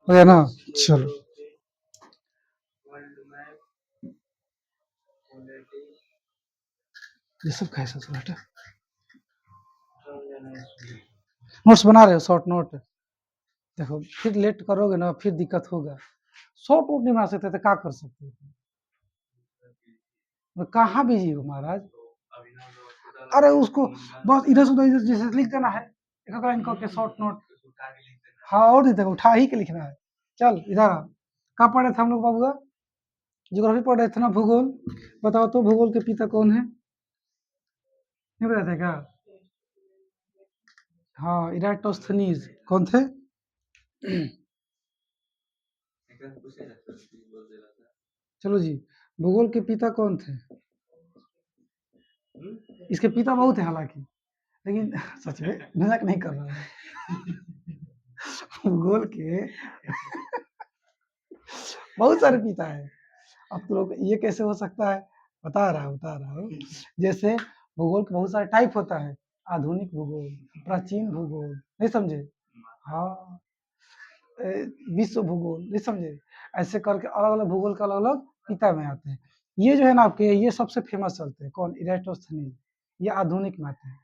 हो गया ना। चलो ये सब कैसा बेटा, नोट्स बना रहे हो शॉर्ट नोट? देखो फिर लेट करोगे ना फिर दिक्कत होगा। शॉर्ट नोट नहीं बना सकते तो क्या कर सकते हो? मैं कहाँ बिजी हो महाराज? अरे उसको बस इधर से उधर जैसे लिख देना है, एक लाइन करके शॉर्ट नोट। हाँ और नहीं तो उठा ही के लिखना है। चल इधर आ। कहाँ पढ़े थे हम लोग बाबूआ? ज्योग्राफी पढ़ रहे थे ना, भूगोल। बताओ तो भूगोल के पिता कौन है? नहीं बताते क्या? हाँ इराटोस्थनीज कौन थे? चलो जी, भूगोल के पिता कौन थे? इसके पिता बहुत है हालांकि, लेकिन सच में मजाक नहीं कर रहा है। भूगोल के बहुत सारे पिता है। अब तो लोग ये कैसे हो सकता है, बता रहा हूँ। जैसे भूगोल के बहुत सारे टाइप होता है, आधुनिक भूगोल, प्राचीन भूगोल, नहीं समझे? हाँ विश्व भूगोल, नहीं समझे? ऐसे करके अलग अलग भूगोल के अलग अलग पिता में आते हैं। ये जो है ना आपके, ये सबसे फेमस चलते हैं, कौन? इराटोस्थनीज। ये आधुनिक में आते हैं।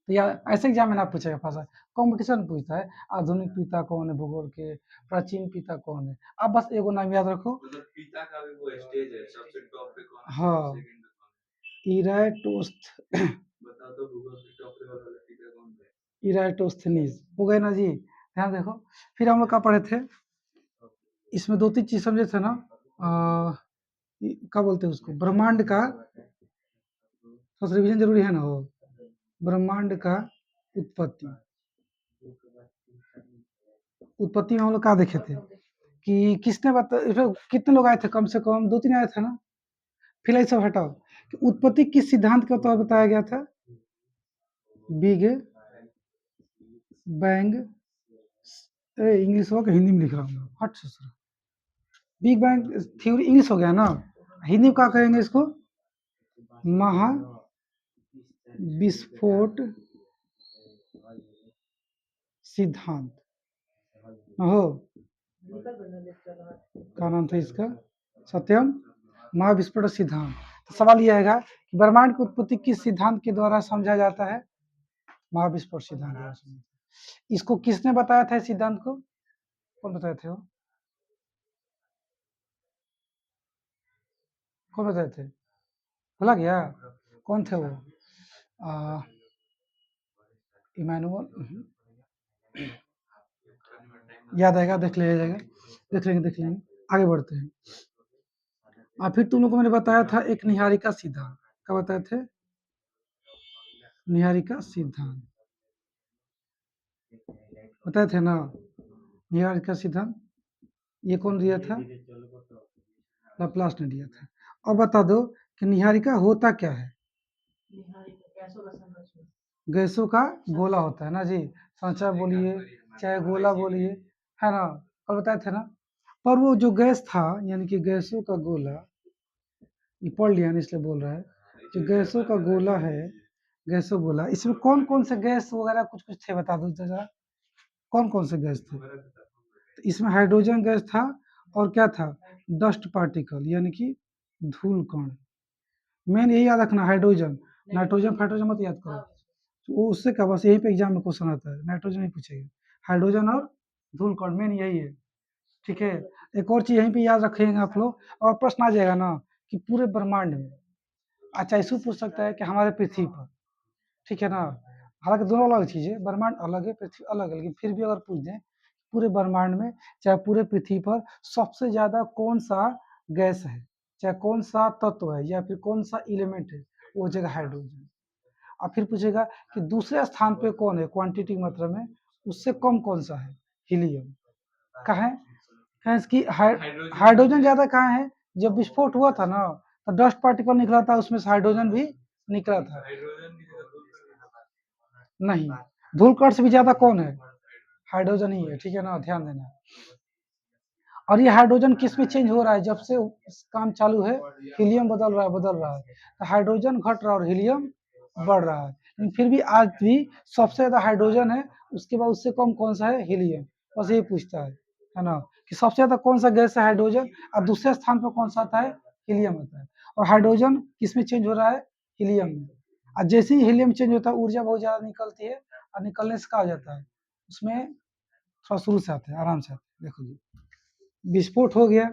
तो या ऐसे एग्जाम में ना पूछेगा भाषा, कंपटीशन पूछता है आधुनिक पिता कौन है भूगोल के, प्राचीन पिता कौन है। आप बस एगो नाम याद रखो। पिता का भी वो स्टेज है, सबसे टॉप पे कौन है? हाँ इराटोस्थ बताओ तो भूगोल के टॉप पे वाला पिता कौन है? इराटोस्थनीज हो गए ना जी। ध्यान देखो, फिर हम लोग क्या पढ़े थे? इसमें दो तीन चीज समझे थे ना। क्या बोलते हैं उसको, ब्रह्मांड का थोड़ा रिवीजन जरूरी है ना हो। ब्रह्मांड का उत्पत्ति, उत्पत्ति में हम लोग क्या देखे थे कि किसने बता, इसमें कितने लोग आए थे? कम से कम दो तीन आए थे ना। फिलहाल सब हटाओ कि उत्पत्ति किस सिद्धांत के तौर बताया गया था? Big bang. इंग्लिश हो कि हिंदी में लिख रहा हूँ? हट ससुरा, बिग बैंग थ्योरी इंग्लिश हो गया ना, हिंदी में क्या कहेंगे इसको? महा विस्फोट सिद्धांत। हो क्या नाम था इसका? सत्यम महाविस्फोट सिद्धांत। तो सवाल यह आएगा कि ब्रह्मांड की उत्पत्ति किस सिद्धांत के द्वारा समझा जाता है? महाविस्फोट सिद्धांत द्वारा समझा। इसको किसने बताया था इस सिद्धांत को? कौन बताए थे वो? कौन बताए थे? भुला गया? कौन थे वो? इमानुअल। याद आएगा, देख लिया जाएगा, देख लेंगे। आगे बढ़ते हैं। फिर तुम लोग को मैंने बताया था एक निहारिका सिद्धांत। क्या बताए थे? निहारिका सिद्धांत बताए थे ना। निहारिका सिद्धांत ये कौन दिया था? लैप्लास ने दिया था। अब बता दो कि निहारिका होता क्या है? गैसों का गोला होता है ना जी, सांचा बोलिए चाहे गोला बोलिए, है ना? और बताए थे ना। पर वो जो गैस था, यानी कि गैसों का गोला, ये पढ़ लिया ना इसलिए बोल रहा है, जो गैसों का गोला है, गैसों गोला, इसमें कौन कौन से गैस वगैरह कुछ कुछ थे, बता दो जरा। कौन कौन से गैस थे? तो इसमें हाइड्रोजन गैस था, और क्या था? डस्ट पार्टिकल, यानी कि धूल कण। मेन यही याद रखना, हाइड्रोजन। नाइट्रोजन फाइट्रोजन मत याद करो, तो वो उससे क्या, बस यही पे एग्जाम में क्वेश्चन आता है, नाइट्रोजन ही पूछेगा। हाइड्रोजन और धूल कण मेन यही है। ठीक है, एक और चीज यहीं पे याद रखेंगे आप लोग, और प्रश्न आ जाएगा ना कि पूरे ब्रह्मांड में, अच्छा इसको पूछ सकता है कि हमारे पृथ्वी पर, ठीक है ना, हालांकि दोनों अलग चीज है, ब्रह्मांड अलग है पृथ्वी अलग है, लेकिन फिर भी अगर पूछ दें पूरे ब्रह्मांड में, चाहे पूरे पृथ्वी पर सबसे ज्यादा कौन सा गैस है, चाहे कौन सा तत्व है, या फिर कौन सा एलिमेंट है, वो जगह हाइड्रोजन। और फिर पूछेगा कि दूसरे स्थान पे कौन है क्वांटिटी मात्रा में, उससे कम कौन सा है? हीलियम। कहा है इसकी हाइड्रोजन ज्यादा कहाँ है? जब विस्फोट हुआ था ना, तो डस्ट पार्टिकल निकला था, उसमें से हाइड्रोजन भी निकला था। नहीं, धूल कण से भी ज्यादा कौन है? हाइड्रोजन ही है, ठीक है ना, ध्यान देना। और ये हाइड्रोजन किस में चेंज हो रहा है? जब से काम चालू है, हीलियम बदल रहा है, तो हाइड्रोजन घट रहा है और हीलियम बढ़ रहा है, लेकिन फिर भी आज भी सबसे ज्यादा हाइड्रोजन है, उसके बाद उससे कम कौन सा है? हीलियम। बस ये पूछता है। है ना, कि सबसे ज्यादा कौन सा गैस है, हाइड्रोजन, और दूसरे स्थान पर कौन सा आता है, हीलियम आता है। और हाइड्रोजन किसमें चेंज हो रहा है, हीलियम में। और जैसे ही हीलियम चेंज होता है ऊर्जा बहुत ज्यादा निकलती है, और निकलने से क्या हो जाता है, उसमें थोड़ा शुरू से आते हैं, आराम से आते हैं, देखो जी, विस्फोट हो गया,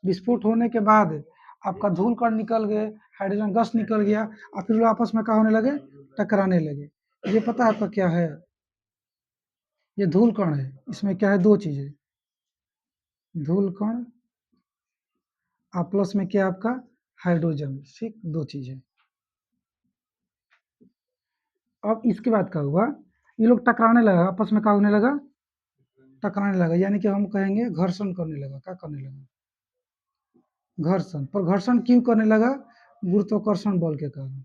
विस्फोट होने के बाद आपका धूल कण निकल गए, हाइड्रोजन गैस निकल गया, और फिर वो आपस में क्या होने लगे, टकराने लगे। ये पता है आपका क्या है, ये धूल कण है, इसमें क्या है, दो चीजें, धूल कण और प्लस में क्या आपका हाइड्रोजन, ठीक, दो चीजें। अब इसके बाद क्या हुआ, ये लोग टकराने लगा, आपस में क्या होने लगा, टकराने लगा, यानी कि हम कहेंगे घर्षण करने लगा, क्या करने लगा, घर्षण। पर घर्षण क्यों करने लगा, गुरुत्वाकर्षण बल के कारण।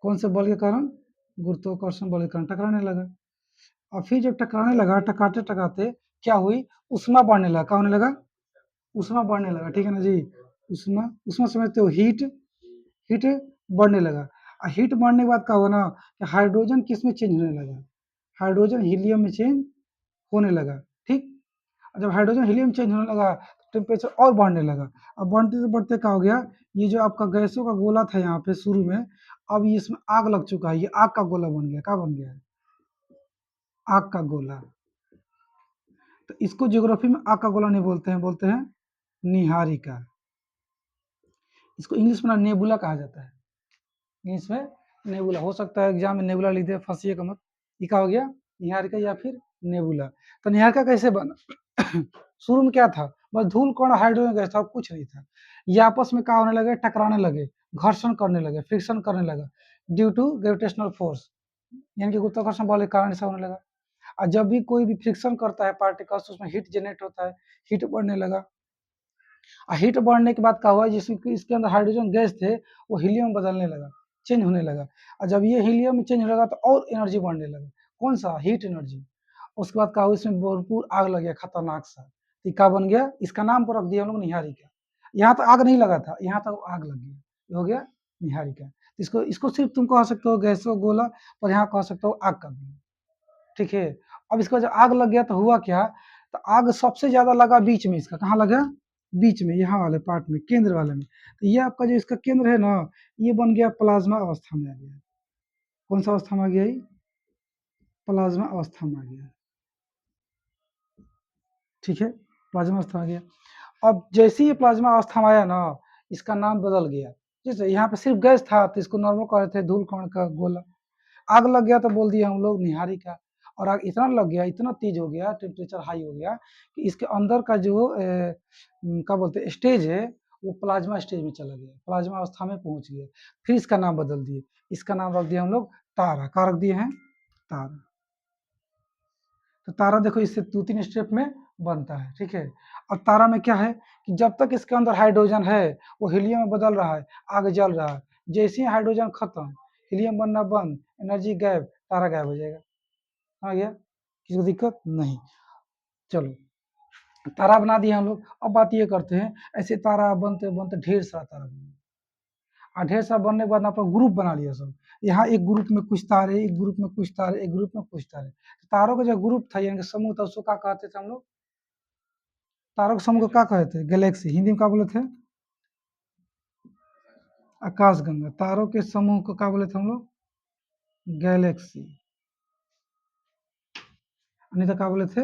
कौन से बल के कारण, गुरुत्वाकर्षण बल के कारण टकराने लगा। और फिर जब टकराने लगा, टकराते टकराते क्या हुई, उष्मा बढ़ने लगा, क्या होने लगा, उष्मा बढ़ने लगा, ठीक है ना जी, उष्मा, उष्मा समझते हो, हीट, हीट बढ़ने लगा। और हीट बढ़ने के बाद क्या हुआ ना, कि हाइड्रोजन किस में चेंज होने लगा, हाइड्रोजन हीलियम में चेंज होने लगा, ठीक। और जब हाइड्रोजन हीलियम चेंज होने लगा, टेम्परेचर और बढ़ने लगा। अब बढ़ते बढ़ते क्या हो गया, ये जो आपका गैसों का गोला था यहाँ पे शुरू में, अब ये इसमें आग लग चुका है, ये आग का गोला बन गया, क्या बन गया है, आग का गोला। तो इसको ज्योग्राफी में आग का गोला नहीं बोलते हैं, बोलते हैं निहारिका। इसको इंग्लिश में नेबुला कहा जाता है, इंग्लिश में नेबुला। हो सकता है एग्जाम में नेबुला लिख दे, फंसिएगा मत। ये क्या हो गया, निहारिका या फिर नेबुला। तो निहारिका कैसे बना शुरू में क्या था, बस धूल कण हाइड्रोजन गैस था, कुछ नहीं था। ये आपस में क्या होने लगे, टकराने लगे, घर्षण करने लगे, फ्रिक्शन करने लगा, ड्यू टू ग्रेविटेशनल फोर्स, यानी कि गुरुत्वाकर्षण बल के कारण से होने लगा। और जब भी कोई भी फ्रिक्शन करता है पार्टिकल्स, उसमें हीट जनरेट होता है, हीट बढ़ने लगा। और हीट बढ़ने के बाद क्या हुआ, जिसमें इसके अंदर हाइड्रोजन गैस थे, वो हीलियम में बदलने लगा, चेंज होने लगा। और जब ये हीलियम में चेंज होने लगा तो और एनर्जी बढ़ने लगा, कौन सा, हीट एनर्जी। उसके बाद क्या हुआ, इसमें भरपूर आग लग गया, खतरनाक सा। तो क्या बन गया, इसका नाम पर रख दिया हम लोग निहारिका। यहाँ तो आग नहीं लगा था, यहाँ तक आग लग गया, ये हो गया निहारिका। इसको इसको सिर्फ तुम कह सकते हो गैसों गोला, पर यहाँ कह सकते हो आग का गोला, ठीक है। अब इसका जब आग लग गया तो हुआ क्या, तो आग सबसे ज्यादा लगा बीच में, इसका कहाँ लगा, बीच में, यहाँ वाले पार्ट में, केंद्र वाले में। तो ये आपका जो इसका केंद्र है ना, ये बन गया प्लाज्मा अवस्था में आ गया। कौन सा अवस्था में आ गया, ये प्लाज्मा अवस्था में आ गया, ठीक है, प्लाज्मा अवस्था में आ गया। अब जैसे ही ये प्लाज्मा अवस्था में आया ना, इसका नाम बदल गया। जैसे यहाँ पे सिर्फ गैस था तो इसको नॉर्मल कह रहे थे धूल कण का गोला, आग लग गया तो बोल दिया हम लोग निहारिका। और आग इतना लग गया, इतना तेज हो गया, टेम्परेचर हाई हो गया, कि इसके अंदर का जो क्या बोलते हैं स्टेज है, वो प्लाज्मा स्टेज में चला गया, प्लाज्मा अवस्था में पहुंच गया। फिर इसका नाम बदल दिए, इसका नाम रख दिया हम लोग तारा, क्या रख दिए हैं, तारा। तो तारा देखो इससे दो तीन स्टेप में बनता है, ठीक है। और तारा में क्या है, कि जब तक इसके अंदर हाइड्रोजन है, वो हीलियम में बदल रहा है, आग जल रहा है। जैसे ही हाइड्रोजन खत्म, हीलियम बनना बंद, एनर्जी गायब, तारा गायब हो जाएगा। आ गया, किसी को दिक्कत नहीं। चलो, तारा बना दिया हम लोग। अब बात ये करते हैं, ऐसे तारा बनते बनते ढेर सारा तारा बना, और ढेर सारा बनने के बाद अपना ग्रुप बना लिया सब। यहाँ एक ग्रुप में कुछ तारे, एक ग्रुप में कुछ तारे, एक ग्रुप में कुछ तारे। तारों का जो ग्रुप था यानी कि समूह था, उसको क्या कहते थे हम लोग, तारों के समूह को क्या कहते थे, गैलेक्सी। हिंदी में क्या बोले थे, आकाशगंगा। तारों के समूह को क्या बोले थे हम लोग, गैलेक्सी। नहीं तो क्या बोले थे,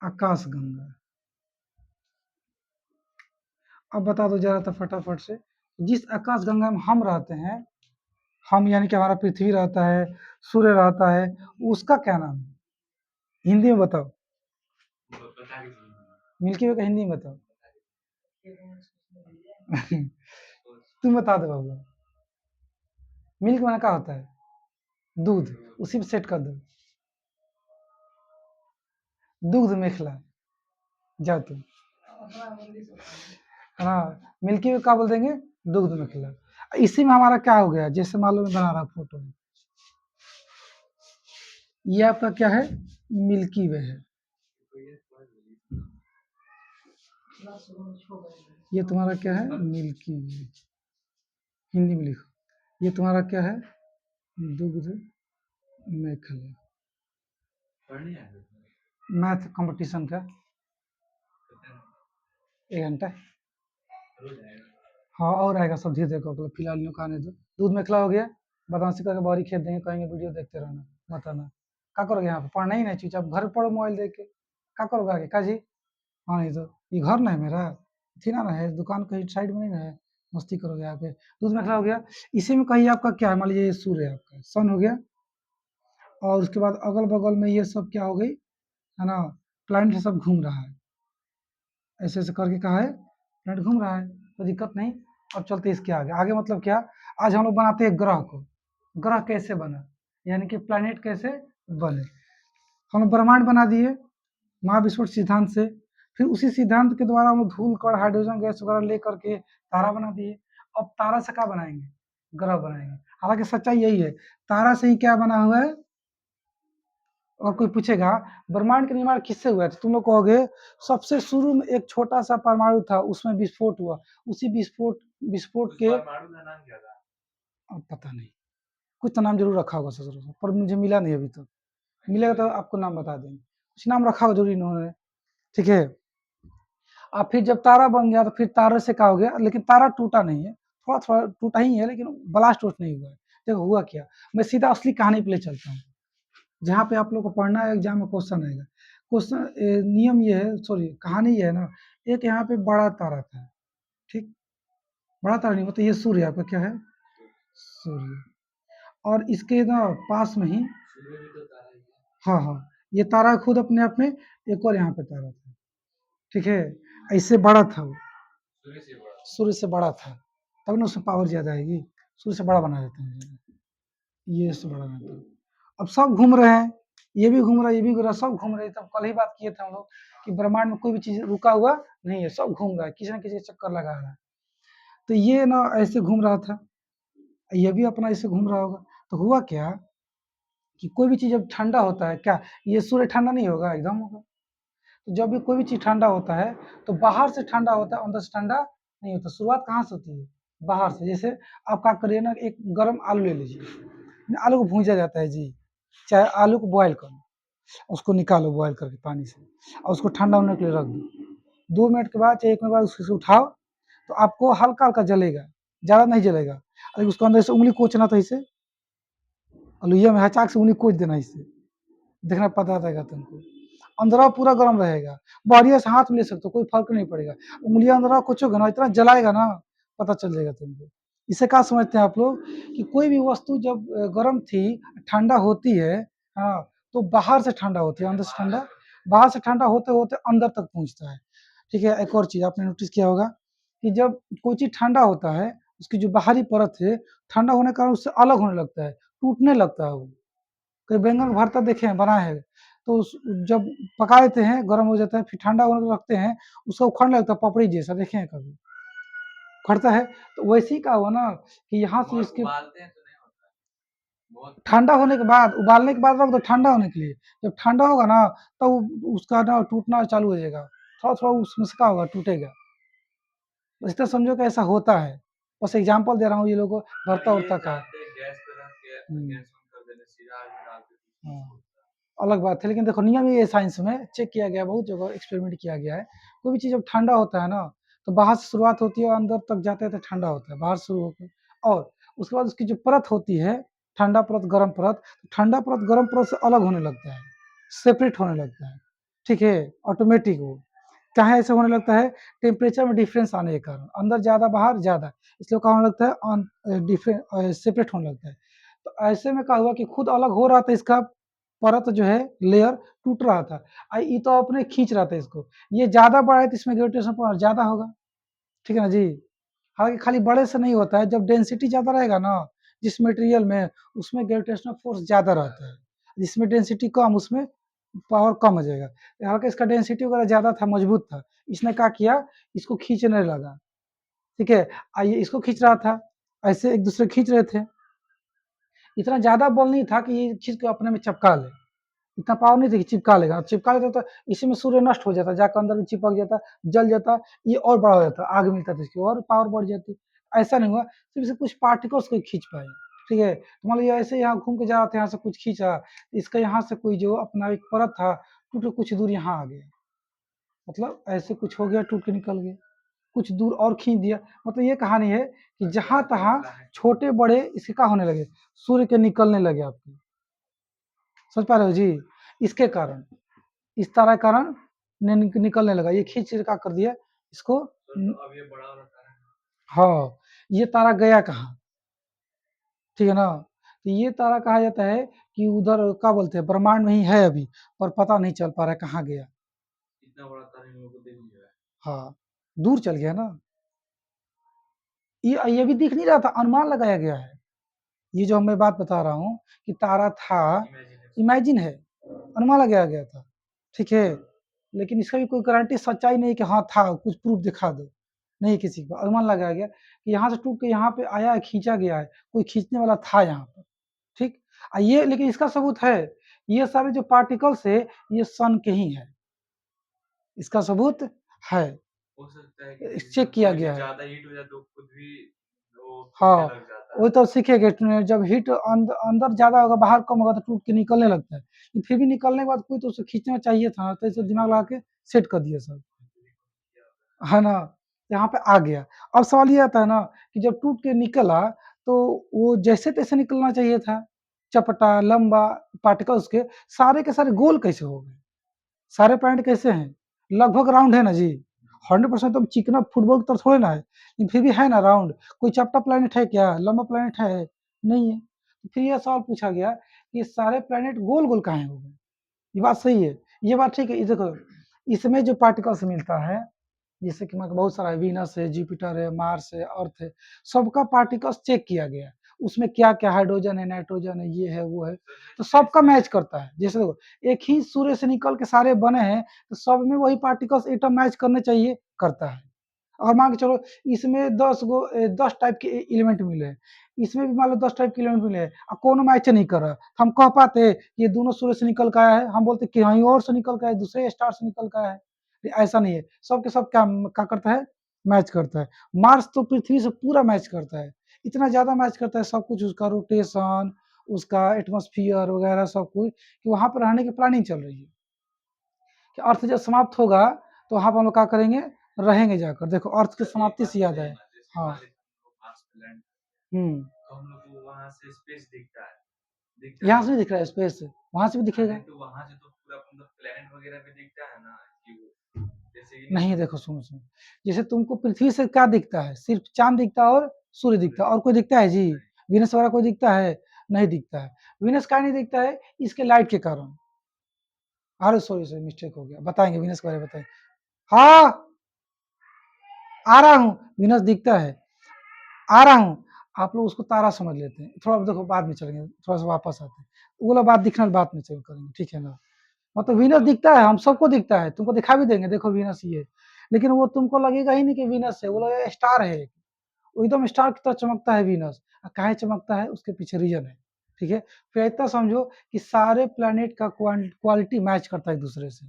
आकाशगंगा। अब बता दो जरा तो फटाफट से, जिस आकाशगंगा में हम रहते हैं, हम यानी कि हमारा पृथ्वी रहता है, सूर्य रहता है, उसका क्या नाम है, हिंदी में बताओ, मिल्की वे का हिंदी में बताओ तुम बता दो बाबू। मिल्क में क्या होता है, दूध, उसी में सेट कर दो, दूध मेखला, जाओ तुम। हाँ, मिल्की वे क्या बोल देंगे, दूध मेखला। इसी में हमारा क्या हो गया, जैसे मान लो मैं बना रहा फोटो, ये आपका क्या है, मिल्की वे है। ये तुम्हारा क्या है, मिल्की वे, हिंदी में लिखो। ये तुम्हारा क्या है, दुग्ध मेखला। मैथ कंपटीशन का 1 घंटा। हाँ और आएगा सब धीरे धीरे, फिलहाल इन लोग को आने दो। दूध में खिला हो गया, बदमाशी करके बाहरी खेत देंगे, कहेंगे वीडियो देखते रहना, मत आना। क्या करोगे यहाँ पे, पढ़ना ही नहीं, चुपचाप घर पढ़ो मोबाइल देख के। क्या करोगे आगे, का जी? हाँ नहीं तो ये घर ना है मेरा, थी ना है दुकान कहीं साइड में नहीं ना है, मस्ती करोगे यहाँ पे। दूध में खिला हो गया। इसी में कहीं आपका क्या है, मान लीजिए ये सूर्य है आपका, सन हो गया, और उसके बाद अगल बगल में ये सब क्या हो गई, है ना, प्लानिट सब घूम रहा है, ऐसे ऐसे करके कहा है प्लानिट घूम रहा है, कोई दिक्कत नहीं। अब चलते इसके आगे, आगे मतलब क्या, आज हम लोग बनाते हैं ग्रह को, ग्रह कैसे बना, यानी कि प्लानिट कैसे बने। हम लोग ब्रह्मांड बना दिए महाविश्व सिद्धांत से, फिर उसी सिद्धांत के द्वारा हम लोग धूल कण हाइड्रोजन गैस वगैरह लेकर के तारा बना दिए। अब तारा से क्या बनाएंगे, ग्रह बनाएंगे। हालांकि सच्चाई यही है, तारा से ही क्या बना हुआ है। और कोई पूछेगा ब्रह्मांड का निर्माण किससे हुआ है, तो तुम लोग कहोगे सबसे शुरू में एक छोटा सा परमाणु था, उसमें विस्फोट हुआ, उसी विस्फोट विस्फोट के परमाणु का नाम क्या था? अब पता नहीं, कुछ तो नाम जरूर रखा होगा ससुर से, पर मुझे मिला नहीं अभी तक, मिलेगा तो आपको नाम बता देंगे, कुछ नाम रखा होगा जरूर इन्होंने, ठीक है। अब फिर जब तारा बन गया तो फिर तारे से क्या हो गया, लेकिन तारा टूटा नहीं है, थोड़ा थोड़ा टूटा ही है, लेकिन ब्लास्ट आउट नहीं हुआ है। देखो हुआ क्या, मैं सीधा असली कहानी पे ले चलता हूँ, जहाँ पे आप लोग को पढ़ना है, एग्जाम में क्वेश्चन आएगा। क्वेश्चन नियम ये है, सॉरी कहानी ये है ना, एक यहाँ पे बड़ा तारा था, ठीक, बड़ा तारा नहीं मतलब ये सूर्य आपका क्या है, सूर्य, और इसके ना पास में ही, सूर्य भी तो तारा ही है। हाँ हाँ, ये तारा खुद अपने आप में एक और यहाँ पे तारा था, ठीक है, ऐसे बड़ा था वो, सूर्य से बड़ा। सूर्य से बड़ा था, तब ना उसमें पावर ज्यादा आएगी, सूर्य से बड़ा बना देते हैं, ये से बड़ा रहता है। अब सब घूम रहे हैं, ये भी घूम रहा है, ये भी घूम रहा है, सब घूम रहे हैं। तब कल ही बात किए थे हम लोग कि ब्रह्मांड में कोई भी चीज रुका हुआ नहीं है, सब घूम रहा है, किसी न किसी चक्कर लगा रहा है। तो ये ना ऐसे घूम रहा था, ये भी अपना ऐसे घूम रहा होगा। तो हुआ क्या कि कोई भी चीज जब ठंडा होता है, क्या ये सूर्य ठंडा नहीं होगा, एकदम होगा। तो जब भी कोई भी चीज ठंडा होता है, तो बाहर से ठंडा होता है, अंदर से ठंडा नहीं होता। शुरुआत कहाँ से होती है, बाहर से। जैसे आप क्या करिए ना, एक गर्म आलू ले लीजिए, आलू को भूंजा जाता है जी, चाहे आलू को बॉयल करो, उसको निकालो बॉयल करके पानी से, और उसको ठंडा होने के लिए रख दो। 2 मिनट के बाद चाहे 1 मिनट बाद उसको उठाओ, तो आपको हल्का हल्का जलेगा, ज़्यादा नहीं जलेगा। अरे उसको अंदर से उंगली कोचना था इसे, लोहिया में हचाक से उंगली कोच देना इसे, देखना पता रहेगा तुमको, अंदर पूरा गर्म रहेगा। बढ़िया से हाथ में ले सकते हो, कोई फर्क नहीं पड़ेगा। उंगलियां अंदर कोचोगे ना, इतना जलाएगा ना, पता चल जाएगा तुमको। इसे क्या समझते हैं आप लोग कि कोई भी वस्तु जब गर्म थी, ठंडा होती है, हाँ, तो बाहर से ठंडा होती है, अंदर से ठंडा, बाहर से ठंडा होते होते अंदर तक पहुंचता है, ठीक है। एक और चीज आपने नोटिस किया होगा कि जब कोई चीज ठंडा होता है, उसकी जो बाहरी परत है, ठंडा होने के कारण उससे अलग होने लगता है, टूटने लगता है वो। कहीं बैंगन का भरता देखे हैं, बना है, तो जब पका देते हैं, गर्म हो जाता है, फिर ठंडा होने को रखते हैं, उसका उखड़ने लगता है पपड़ी जैसा, देखे हैं कभी उखड़ता है। तो वैसे ही का हुआ ना कि यहाँ से इसके उबालते हैं तो नहीं होता है। बहुत ठंडा होने के बाद, उबालने के बाद रख दो ठंडा होने के लिए, जब ठंडा होगा ना, तो उसका ना टूटना चालू हो जाएगा, थोड़ा थोड़ा उसमें से क्या होगा, टूटेगा। इस तरह समझो कि ऐसा होता है, बस एग्जाम्पल दे रहा हूँ ये लोगों को हाँ, भरता ये उरता का। जानते हैं गैस पे रख के हम्म, गैस ऑन कर देने, सीधा आग में डाल के कुछ नहीं हाँ, होता। अलग बात है, लेकिन देखो नियम ये है, साइंस में चेक किया गया, बहुत जगह एक्सपेरिमेंट किया गया है। कोई भी चीज़ जब ठंडा होता है ना, तो बाहर से शुरुआत होती है और अंदर तक जाते हैं तो ठंडा होता है, बाहर से शुरू होकर, और उसके बाद उसकी जो परत होती है, ठंडा परत गर्म परत, तो ठंडा परत गर्म परत से अलग होने लगता है, सेपरेट होने लगता है, ठीक है, ऑटोमेटिक वो क्या है, ऐसे होने लगता है टेम्परेचर में डिफरेंस आने के कारण, अंदर ज़्यादा बाहर ज़्यादा, इसलिए क्या होने लगता है, डिफरेंट सेपरेट होने लगता है। तो ऐसे में क्या हुआ कि खुद अलग हो रहा था, इसका परत जो है, लेयर टूट रहा था, ये तो अपने खींच रहा था इसको, ये ज़्यादा बड़ा है तो इसमें ग्रेविटेशन पावर ज़्यादा होगा, ठीक है ना जी। हालांकि खाली बड़े से नहीं होता है, जब डेंसिटी ज़्यादा रहेगा ना जिस मटेरियल में, उसमें ग्रेविटेशनल फोर्स ज़्यादा रहता है, जिसमें डेंसिटी कम, उसमें पावर कम हो जाएगा। हालांकि इसका डेंसिटी वगैरह ज़्यादा था, मजबूत था, इसने क्या किया, इसको खींचने लगा, ठीक है। आइए इसको खींच रहा था, ऐसे एक दूसरे खींच रहे थे, इतना ज़्यादा बल नहीं था कि ये चीज़ को अपने में चिपका ले, इतना पावर नहीं था कि चिपका लेगा, चिपका लेता तो इसी में सूर्य नष्ट हो जाता, जाकर अंदर में चिपक जाता, जल जाता, ये और बड़ा हो जाता, आग मिलता था, इसकी और पावर बढ़ जाती। ऐसा नहीं हुआ, सिर्फ इसे कुछ पार्टिकल्स को खींच पाए, ठीक है। तो मान लीजिए ऐसे यहाँ घूम के जा रहा था, यहाँ से कुछ खींचा, इसका यहाँ से कोई जो अपना एक परत था, टूट के कुछ दूर यहाँ आ गया, मतलब ऐसे कुछ हो गया, टूट के निकल गया, कुछ दूर और खींच दिया। मतलब ये कहानी है कि जहां तहां छोटे बड़े इसके क्या होने लगे, सूर्य के निकलने लगे आपके, समझ पा रहे हो जी। इसके कारण, इस तारा के कारण निकलने लगा, ये खींच के क्या कर दिया इसको। तो अब ये बड़ा वाला तारा है। हाँ, ये तारा गया कहाँ, ठीक है ना। तो ये तारा कहा जाता है कि उधर क्या बोलते हैं, ब्रह्मांड में ही है अभी, पर पता नहीं चल पा रहा है कहाँ गया। इतना बड़ा तारा इन लोगों को देख लिया है। हाँ, दूर चल गया ना, ये भी दिख नहीं रहा था, अनुमान लगाया गया है। ये जो मैं बात बता रहा हूँ कि तारा था, इमेजिनेशन। इमेजिन है, अनुमान लगाया गया था, ठीक है। लेकिन इसका भी कोई गारंटी सच्चाई नहीं कि हाँ था, कुछ प्रूफ दिखा दो, नहीं, किसी को अनुमान लगाया गया कि यहाँ से टूट के यहाँ पे आया है, खींचा गया है, कोई खींचने वाला था यहाँ पर, ठीक। ये लेकिन इसका सबूत है, ये सारे जो पार्टिकल्स है ये सन के ही है, इसका सबूत है, हो सकता है कि चेक किया गया है। ज्यादा हीट हो जाए तो खुद भी वो हाँ, टूटने लग जाता है। वही तो सीखेंगे, जब हीट अंदर ज्यादा होगा, बाहर कम होगा, तो टूट के निकलने लगता है। फिर भी निकलने के बाद कोई तो उसे खींचना चाहिए था, तो इसे दिमाग लगा के सेट कर दिया सब, है ना। यहाँ पे आ गया। अब सवाल ये आता है ना कि जब टूट के निकला तो वो जैसे तैसे निकलना चाहिए था, चपटा लंबा, पार्टिकल्स के सारे गोल कैसे हो गए, सारे प्लैनेट कैसे हैं, लगभग राउंड है ना जी, 100% तो चिकना फुटबॉल की तरह थोड़े ना है, लेकिन फिर भी है ना राउंड। कोई चपटा प्लैनेट है क्या, लंबा प्लैनेट है, नहीं है। तो फिर यह सवाल पूछा गया कि ये सारे प्लैनेट गोल गोल काहे हो गए। ये बात सही है, ये बात ठीक है। ये देखो, इसमें जो पार्टिकल्स मिलता है, जैसे कि मतलब बहुत सारा है, वीनस है, जुपिटर है, मार्स है, अर्थ है, सबका पार्टिकल्स चेक किया गया है, उसमें क्या क्या हाइड्रोजन है, नाइट्रोजन है, ये है वो है, तो सबका मैच करता है। जैसे देखो, एक ही सूर्य से निकल के सारे बने हैं, तो सब में वही पार्टिकल्स एटम मैच करने चाहिए, करता है। और मान के चलो इसमें 10 टाइप के एलिमेंट मिले हैं, इसमें भी मान लो 10 टाइप के एलिमेंट मिले हैं, और कोनो मैच नहीं कर रहा, तो हम कह पाते ये दोनों सूर्य से निकल के आया है, हम बोलते कि कहीं और से निकल के आया, दूसरे स्टार से निकल के आया है। ऐसा नहीं है, सब के सब क्या करता है, मैच करता है। मार्स तो पृथ्वी से पूरा मैच करता है, इतना ज्यादा मैच करता है सब कुछ, उसका रोटेशन, उसका एटमॉस्फेयर वगैरह सब कुछ, कि वहां पर रहने की प्लानिंग चल रही है कि अर्थ जब समाप्त होगा तो वहां पर हम लोग क्या करेंगे, रहेंगे जाकर। देखो अर्थ की समाप्ति से याद है। हाँ। तो हम लोग को वहां से स्पेस दिखता है, यहाँ से नहीं दिख रहा है स्पेस, वहां से भी दिखेगा। तो वहां से तो पूरा मतलब प्लेनेट वगैरह भी दिखता है ना, कि वो जैसे कि नहीं, देखो सुनो सुनो, जैसे तुमको पृथ्वी से क्या दिखता है, सिर्फ चांद दिखता है और सूर्य दिखता है, और कोई दिखता है जी, वीनस वगैरह कोई दिखता है, नहीं दिखता है। वीनस का नहीं दिखता है, इसके लाइट के कारण। अरे सॉरी सॉरी, मिस्टेक हो गया, बताएंगे वीनस के बारे में, बताएंगे। हाँ, आ रहा हूँ, वीनस दिखता है, आ रहा हूँ। आप लोग उसको तारा समझ लेते हैं, थोड़ा देखो बाद में चलेंगे, थोड़ा सा वापस आते हैं, वो वाला बात दिखना बाद में चल करेंगे, ठीक है ना। मतलब वीनस दिखता है, हम सबको दिखता है, तुमको दिखा भी देंगे, देखो वीनस ये, लेकिन वो तुमको लगेगा ही नहीं कि वीनस है, वो लगेगा स्टार है, वो एकदम स्टार की तरह चमकता है वीनस। काहे चमकता है, उसके पीछे रीजन है, ठीक है। फिर इतना समझो कि सारे प्लैनेट का क्वालिटी मैच करता है एक दूसरे से,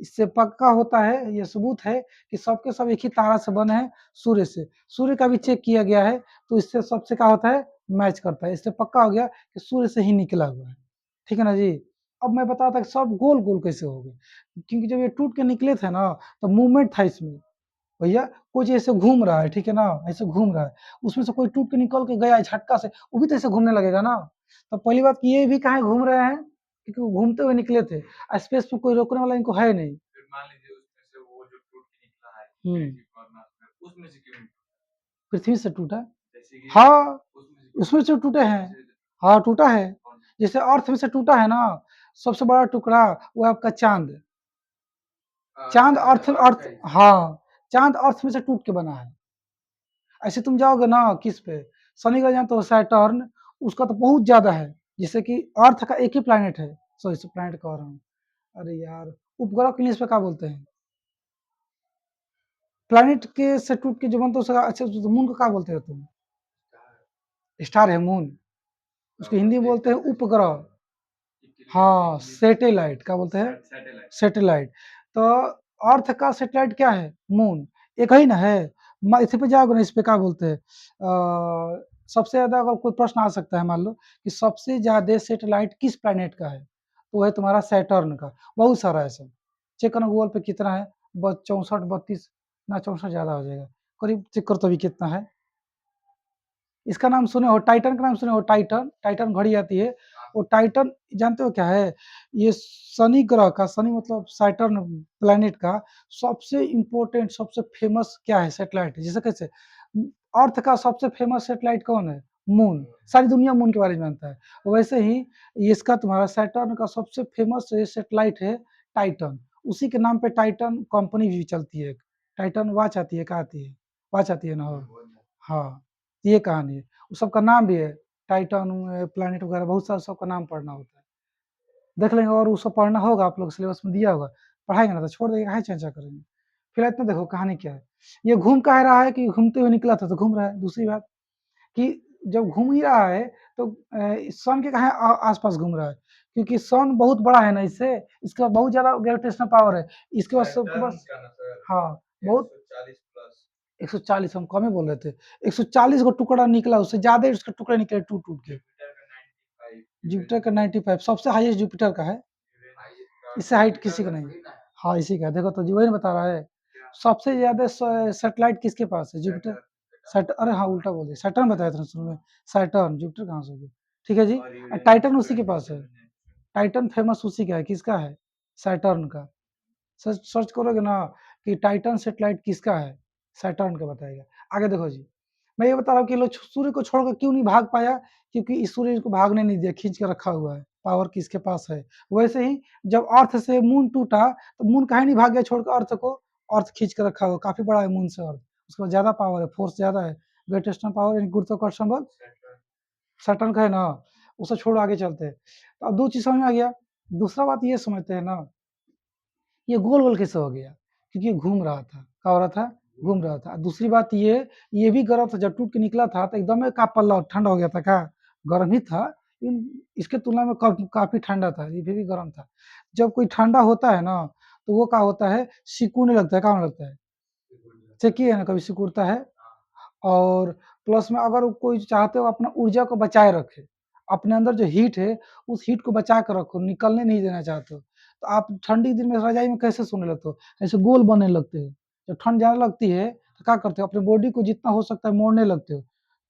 इससे पक्का होता है, ये सबूत है कि सबके सब एक ही तारा से बने हैं, सूर्य से। सूर्य का भी चेक किया गया है, तो इससे सबसे क्या होता है, मैच करता है, इससे पक्का हो गया कि सूर्य से ही निकला हुआ है, ठीक है ना जी। अब मैं बता था कि सब गोल गोल कैसे हो गए, क्योंकि जब ये टूट के निकले थे ना, तो मूवमेंट था इसमें, भैया कुछ ऐसे घूम रहा है, ठीक है ना, ऐसे घूम रहा है, उसमें से कोई टूट के निकल के गया है झटका से, वो भी तो ऐसे घूमने लगेगा ना। तो पहली बात कि ये भी कहाँ घूम रहे हैं, क्योंकि वो घूमते हुए निकले थे, स्पेस में कोई रोकने वाला इनको है नहीं। फिर मान लीजिए उसमें से वो जो टूट के निकला है हम्म, पृथ्वी पर मार्स में, उसमें से क्यों नहीं टूटा? पृथ्वी से टूटा, जैसे कि हाँ, उसमें से उसमें से टूटे हैं, उसमें से हाँ टूटा है। कौन जैसे अर्थ में से टूटा है ना, सबसे बड़ा टुकड़ा वो है आपका चांद। चांद अर्थ अर्थ, हाँ, चांद अर्थ में से टूट के बना है। ऐसे तुम जाओगे ना किस पे, शनि ग्रह जानते हो, सैटर्न, उसका तो बहुत ज्यादा है, जैसे कि अर्थ का एक ही प्लैनेट है, सॉरी से प्लैनेट कह रहा हूँ, अरे यार, उपग्रह के इंग्लिश पे क्या बोलते हैं, प्लैनेट के से टूट के जो बनता है उसका, अच्छा तो मून को क्या बोलते हो तुम, स्टार है मून, उसको हिंदी में बोलते हैं उपग्रह, हाँ सैटेलाइट, क्या बोलते हैं, सैटेलाइट। सैटेलाइट। तो अर्थ का सैटेलाइट क्या है, मून, एक ही ना है। इस पे जाओगे ना, इस पे क्या बोलते हैं, सबसे ज्यादा अगर कोई प्रश्न आ सकता है, मान लो कि सबसे ज्यादा सैटेलाइट किस प्लैनेट का है, तो वह तुम्हारा सैटर्न का, बहुत सारा है सब। चेक करना गूगल पे कितना है, 64 32 ना 64 ज़्यादा हो जाएगा, करीब चेक करो तो अभी कितना है। इसका नाम सुने हो, टाइटन का नाम सुने हो, टाइटन, टाइटन घड़ी आती है, वो टाइटन जानते हो क्या है? ये शनि ग्रह का, शनि मतलब सैटर्न प्लैनेट का सबसे इम्पोर्टेंट, सबसे फेमस क्या है सैटेलाइट, जैसे कैसे अर्थ का सबसे फेमस सैटेलाइट कौन है? मून, सारी दुनिया मून के बारे में जानता है, वैसे ही इसका तुम्हारा सैटर्न का सबसे फेमस सैटेलाइट है टाइटन, उसी के नाम पे टाइटन कंपनी भी चलती है, टाइटन वॉच आती है, क्या आती है, वॉच आती है ना, हाँ, ये कहानी है, उस सबका नाम भी है, टाइटन, प्लैनेट वगैरह बहुत सारा सबका नाम पढ़ना होता है, देख लेंगे, और उसको पढ़ना होगा, आप लोग सिलेबस में दिया होगा, पढ़ाएंगे ना तो छोड़ देंगे, काहे चर्चा करेंगे। फिलहाल इतना देखो कहानी क्या है, ये घूम कह रहा है कि घूमते हुए निकला था तो घूम रहा है, दूसरी बात कि जब घूम ही रहा है तो सन के कहा आसपास घूम रहा है, क्योंकि सन बहुत बड़ा है ना, इससे इसका बहुत ज्यादा ग्रेविटेशनल पावर है, इसके पास सबके पास, हाँ बहुत 140 प्लस 140, हम कम ही बोल रहे थे, 140 को टुकड़ा निकला, उससे ज्यादा उसके टुकड़े निकले टूट टूट के, जुपिटर का 95 सबसे हाईएस्ट जुपिटर का है, इससे हाइट किसी का नहीं, हाँ इसी का, देखो तो जी वही बता रहा है, सबसे ज्यादा सैटेलाइट किसके पास है? जुपिटर, सैट अरे हाँ उल्टा बोल दिया, सैटर्न बताया था शुरू में, सैटर्न, जुपिटर कहाँ से हो गया, ठीक है जी, टाइटन उसी के पास है, टाइटन फेमस उसी का है, किसका है? सैटर्न का, सर्च सर्च करोगे ना कि टाइटन सैटेलाइट किसका है, सैटर्न का बताएगा। आगे देखो जी, मैं ये बता रहा हूँ कि लोग सूर्य को छोड़कर क्यों नहीं भाग पाया, क्योंकि इस सूर्य को भागने नहीं दिया, खींच के रखा हुआ है, पावर किसके पास है। वैसे ही जब अर्थ से मून टूटा तो मून काहे नहीं भाग गया छोड़कर अर्थ को, अर्थ खींच के रखा हुआ, काफी बड़ा है मून से अर्थ, उसके बाद ज्यादा पावर है, फोर्स ज्यादा है, ग्रेविटेशनल पावर यानी गुरुत्वाकर्षण बल सैटर्न का है ना, उसे छोड़ो आगे चलते हैं। तो अब दो चीज समझ में आ गया, दूसरा बात ये समझते हैं ना, ये गोल गोल कैसे हो गया, क्योंकि ये घूम रहा था, क्या हो रहा था? घूम रहा था। दूसरी बात ये भी गर्म था, जब टूट के निकला था तो एकदम का पल्ला ठंडा हो गया था, क्या गर्म ही था, लेकिन इसके तुलना में काफी ठंडा था, ये भी गर्म था। जब कोई ठंडा होता है ना तो वो क्या होता है, सिकुड़ने लगता है, क्या होने लगता है, चेक है ना, कभी सिकुड़ता है। और प्लस में अगर कोई चाहते हो अपना ऊर्जा को बचाए रखे, अपने अंदर जो हीट है उस हीट को बचा कर रखो, निकलने नहीं देना चाहते हो, तो आप ठंडी दिन में रजाई में कैसे सोने लगते हो, ऐसे गोल बनने लगते हो, जब ठंड ज्यादा लगती है तो क्या करते हो, अपने बॉडी को जितना हो सकता है मोड़ने लगते हो,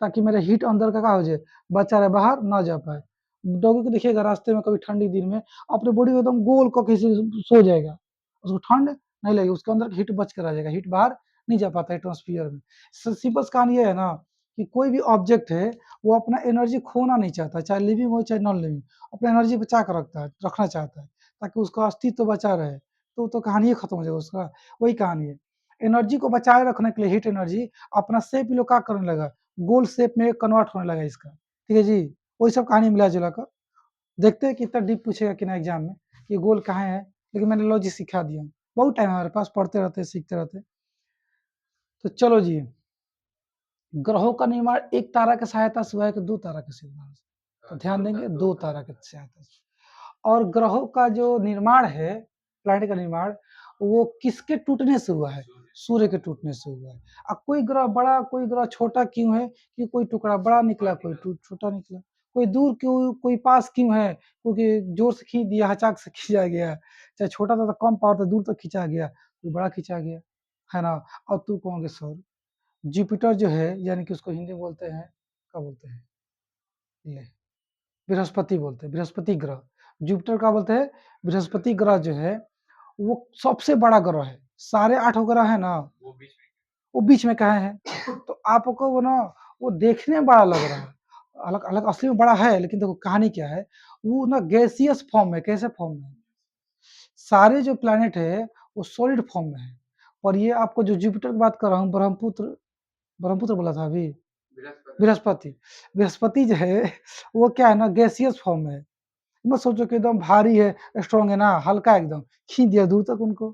ताकि मेरा हीट अंदर का क्या हो जाए, बचा रहे, बाहर ना जा पाए। डॉगी को देखिएगा रास्ते में कभी ठंडी दिन में अपने बॉडी को एकदम गोल को किसी सो जाएगा, उसको ठंड नहीं लगेगी, उसके अंदर हीट बच कर आ जाएगा, हीट बाहर नहीं जा पाता एटमोस्फियर में। सिंपल कहानी ये है ना कि कोई भी ऑब्जेक्ट है वो अपना एनर्जी खोना नहीं चाहता, चाहे लिविंग हो चाहे नॉन लिविंग, अपना एनर्जी बचा कर रखना चाहता है, ताकि उसका अस्तित्व बचा रहे, तो कहानी ही खत्म हो जाएगा उसका, वही कहानी है। एनर्जी को बचाए रखने के लिए हीट एनर्जी अपना शेप लोग क्या करने लगा, गोल शेप में कन्वर्ट होने लगा इसका, ठीक है जी, वही सब कहानी मिला जुला कर। देखते हैं कितना डीप पूछेगा कि ना एग्जाम में, ये गोल कहाँ है, लेकिन मैंने लॉजिक सिखा दिया हूँ, बहुत टाइम है हमारे पास, पढ़ते रहते सीखते रहते। तो चलो जी, ग्रहों का निर्माण एक तारा की सहायता से हुआ है कि दो तारा की सहायता से, तो ध्यान देंगे दो तारा की सहायता से। और ग्रहों का जो निर्माण है, प्लैनेट का निर्माण, वो किसके टूटने से हुआ है? सूर्य के टूटने से हुआ है। अब कोई ग्रह बड़ा कोई ग्रह छोटा क्यों है, कि कोई टुकड़ा बड़ा निकला कोई छोटा निकला, कोई दूर क्यों कोई पास क्यों है, क्योंकि जोर से खींच दिया, अचानक से खींचा गया, चाहे छोटा था तो कम पावर था दूर तक खींचा गया, कोई बड़ा खींचा गया, है ना। और तू कहोगे सर जुपिटर जो है, यानी कि उसको हिंदी में बोलते हैं, क्या बोलते हैं, ले बृहस्पति बोलते हैं, बृहस्पति ग्रह, जुपिटर का बोलते हैं, बृहस्पति ग्रह जो है वो सबसे बड़ा ग्रह है, सारे 8 ग्रह है ना, वो बीच में वो बीच में कहाँ है, तो आपको वो ना वो देखने में बड़ा लग रहा है, अलग अलग असली में बड़ा है, लेकिन देखो कहानी क्या है, वो ना गैसियस फॉर्म में, कैसे फॉर्म में, सारे जो प्लैनेट है वो सॉलिड फॉर्म में है, पर ये आपको जो जुपिटर की बात कर रहा हूँ, ब्रह्मपुत्र, ब्रह्मपुत्र बोला था अभी, बृहस्पति बृहस्पति, बृहस्पति जो है वो क्या है ना, गैसियस फॉर्म में है, मत सोचो कि एकदम भारी है, स्ट्रॉन्ग है ना, हल्का एकदम, खींच दिया दूर तक उनको।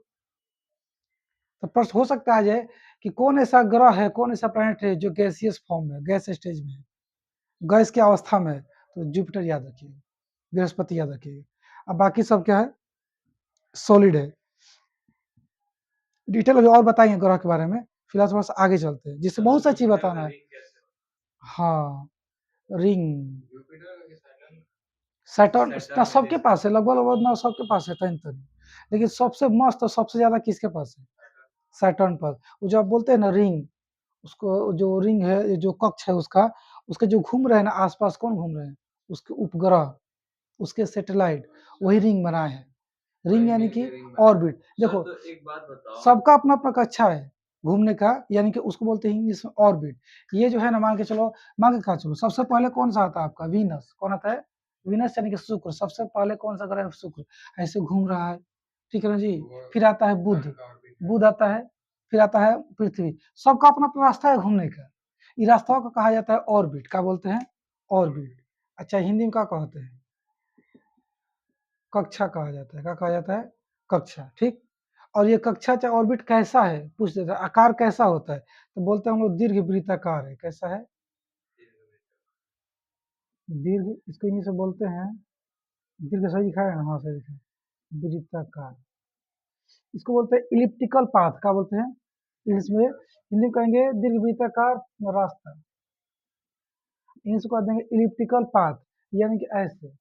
तो प्रश्न हो सकता है कि कौन ऐसा ग्रह है, कौन ऐसा प्लैनेट है जो गैसियस फॉर्म में, गैस स्टेज में है, गैस की अवस्था में है, तो जुपिटर याद रखिएगा, बृहस्पति याद रखिएगा। अब बाकी सब क्या है, सॉलिड है। डिटेल अभी और बताएंगे ग्रह के बारे में, फिलहाल थोड़ा सा आगे चलते हैं, जिससे बहुत सा चीज बताना है। हाँ, रिंग, जुपिटर का सैटर्न सैटर्न ना सैटर्न सबके पास है, लगभग लगभग ना सबके पास है तन तन, लेकिन सबसे मस्त और सबसे ज्यादा किसके पास है? सैटर्न पर। वो जो आप बोलते हैं ना रिंग, उसको जो रिंग है, ये जो कक्ष है उसका, उसके जो घूम रहे हैं ना आसपास, कौन घूम रहे हैं? उसके उपग्रह, उसके सैटेलाइट, वही रिंग बनाए हैं। रिंग वही यानी मिलके कि रिंग बना। ऑर्बिट। सर देखो तो एक बात बताओ, सबका अपना अपना कक्षा है घूमने का, यानी कि उसको बोलते हैं इंग्लिश में ऑर्बिट। ये जो है ना, मान के चलो, मान के कहा चलो, सबसे पहले कौन सा आता है आपका? वीनस। कौन आता है? वीनस यानी कि शुक्र। सबसे पहले कौन सा ग्रह है? शुक्र। ऐसे घूम रहा है, ठीक है ना जी। फिर आता है बुध, बुध आता है, फिर आता है पृथ्वी। सबका अपना अपना रास्ता है घूमने का। ये रास्ता को कहा जाता है ऑर्बिट। क्या बोलते हैं? ऑर्बिट। अच्छा, हिंदी में क्या कहते हैं? कक्षा कहा जाता है। क्या कहा जाता है? कक्षा, ठीक। और ये कक्षा चाहे ऑर्बिट कैसा है पूछ देता है, आकार कैसा होता है, तो बोलते हैं हम लोग दीर्घ वृत्ताकार है। कैसा है? दीर्घ, इसको इंग्लिश में बोलते हैं दीर्घ। सही लिखा है ना? हाँ सही लिखा है, वृत्ताकार। इसको बोलते हैं इलिप्टिकल पाथ। क्या बोलते हैं इंग्लिश में? हिंदी में कहेंगे दीर्घ वृत्ताकार रास्ता, इंग्लिश को कह देंगे इलिप्टिकल पाथ, यानी कि ऐसे,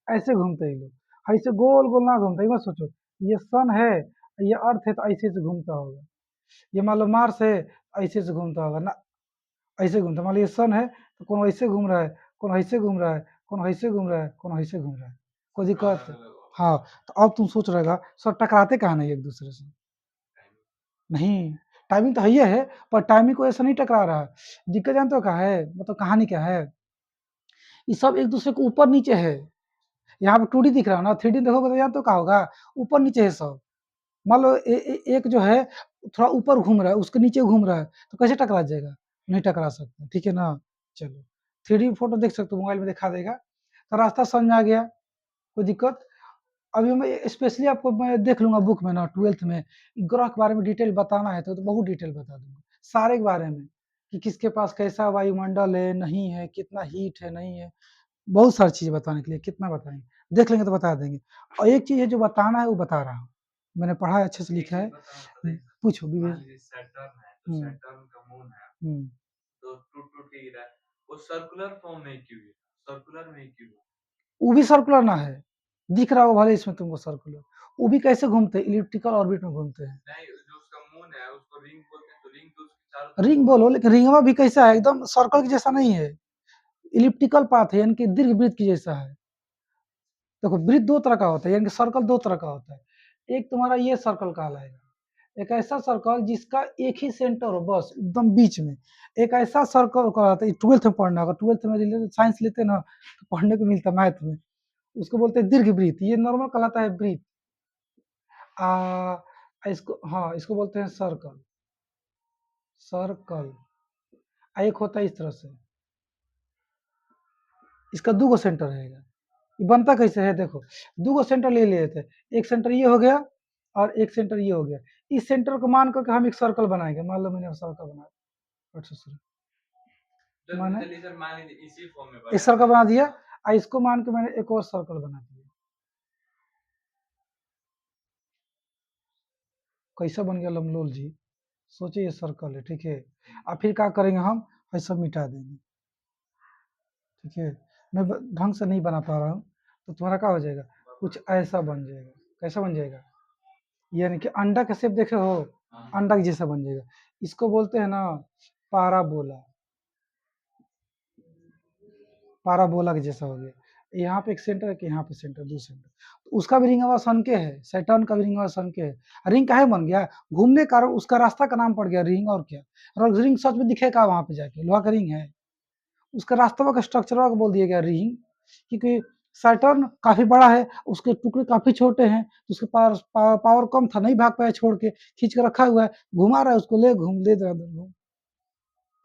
ऐसे घूमते हैं लोग। ऐसे गोल गोल ना घूमते, ये मत सोचो ये सन है, ये अर्थ है तो ऐसे से घूमता होगा। ये मान लो मार्स है, ऐसे से घूमता होगा ना, ऐसे घूमता। मान लो ये सन है तो कौन ऐसे घूम रहा है, कौन ऐसे घूम रहा है, कौन ऐसे घूम रहा है, कौन ऐसे घूम रहा है। कोई दिक्कत है? हाँ। तो अब तुम सोच रहेगा सर टकराते कहाँ नहीं एक दूसरे से? नहीं, टाइमिंग तो है, पर टाइमिंग को ऐसा नहीं टकरा रहा है। दिक्कत जानते हो क्या है? मतलब कहानी क्या है? ये सब एक दूसरे को ऊपर नीचे है। यहाँ पे 2D दिख रहा है ना, 3D देखोगे तो जानते हो क्या होगा? ऊपर नीचे है सब। मान लो एक जो है थोड़ा ऊपर घूम रहा है, उसके नीचे घूम रहा है, तो कैसे टकरा जाएगा? नहीं टकरा सकता, ठीक है ना। चलो, 3D फोटो देख सकते हो, मोबाइल में दिखा देगा। तो रास्ता समझ में आ गया, कोई दिक्कत? अभी मैं स्पेशली आपको मैं देख लूंगा बुक में ना 12th में, ग्रह के बारे में डिटेल बताना है तो बहुत डिटेल बता दूंगा, सारे के बारे में, कि किसके पास कैसा वायुमंडल है, नहीं है, कितना हीट है, नहीं है। बहुत सारी चीजें बताने के लिए, कितना बताएंगे, देख लेंगे तो बता देंगे। और एक चीज है जो बताना है वो बता रहा हूँ, मैंने पढ़ा है, अच्छे से लिखा है। पूछो मान विवेक। लीजिए सैटर्न है तो हम्म। सैटर्न का मून है हम्म। तो टूट टूट के गिरा है, वो सर्कुलर फॉर्म में क्यों गिरा? सर्कुलर में क्यों? वो भी सर्कुलर ना है, दिख रहा होगा भले इसमें तुमको सर्कुलर। वो भी कैसे घूमते हैं? इलिप्टिकल ऑर्बिट में घूमते हैं। नहीं, जो उसका मून है उसको रिंग बोलते हैं, तो रिंग तो उसके चारों तरफ रिंग घुमा बोलो, हुआ लेकिन रिंगवा भी कैसा है? एकदम सर्कल के जैसा नहीं है, इलिप्टिकल पाथ है, यानी कि दीर्घ वृत्त की जैसा है। देखो वृत्त दो तरह का होता है, यानी कि सर्कल दो तरह का होता है। एक तुम्हारा ये सर्कल कहलाएगा, एक ऐसा सर्कल जिसका एक ही सेंटर हो बस एकदम बीच में। एक ऐसा सर्कल कहलाता है, 12th में पढ़ना होगा, 12th में साइंस लेते ना तो पढ़ने को मिलता मैथ में। उसको बोलते हैं दीर्घ वृत्त, ये नॉर्मल कहलाता है वृत्त। इसको, हाँ इसको बोलते हैं सर्कल, सर्कल। एक होता है इस तरह से, इसका दो गो सेंटर रहेगा। ये बनता कैसे है? देखो, दो गो सेंटर ले लेते हैं, एक सेंटर ये हो गया और एक सेंटर ये हो गया। इस सेंटर को मान करके हम एक सर्कल बनाएंगे। मान लो मैंने सर्कल बनाया, अच्छा सर, माने चलिए सर, मान लीजिए इसी फॉर्म में एक बनाया सर्कल तो बना दिया, और इसको मान के मैंने एक और सर्कल बना दिया। कैसा बन गया लमलोल जी? सोचिए ये सर्कल है, ठीक है। अब फिर क्या करेंगे हम? ऐसा मिटा देंगे, ठीक है। मैं ढंग से नहीं बना पा रहा हूँ, तो तुम्हारा क्या हो जाएगा? कुछ ऐसा बन जाएगा। कैसा बन जाएगा? यानी कि अंडा का शेप देखे हो, हाँ। अंडा के जैसा बन जाएगा। इसको बोलते हैं ना पाराबोला, पाराबोला के जैसा हो गया। यहाँ पे एक सेंटर है कि यहाँ पे सेंटर, दो सेंटर। तो उसका भी रिंग आवाज सन के है, सैटर्न का भी रिंग आवाज सन के है। रिंग काहे बन गया? घूमने का कारण उसका रास्ता का नाम पड़ गया रिंग, और क्या। और रिंग सच में दिखेगा वहां पे जाके, लोहा का रिंग है, उसका रास्ता का स्ट्रक्चर का बोल दिया गया रिंग, क्योंकि सैटर्न काफी बड़ा है, उसके टुकड़े काफी छोटे हैं, तो उसके पास पावर कम था, नहीं भाग पाया, छोड़ के खींच के रखा हुआ है, घुमा रहा है उसको, ले घूम ले घूम,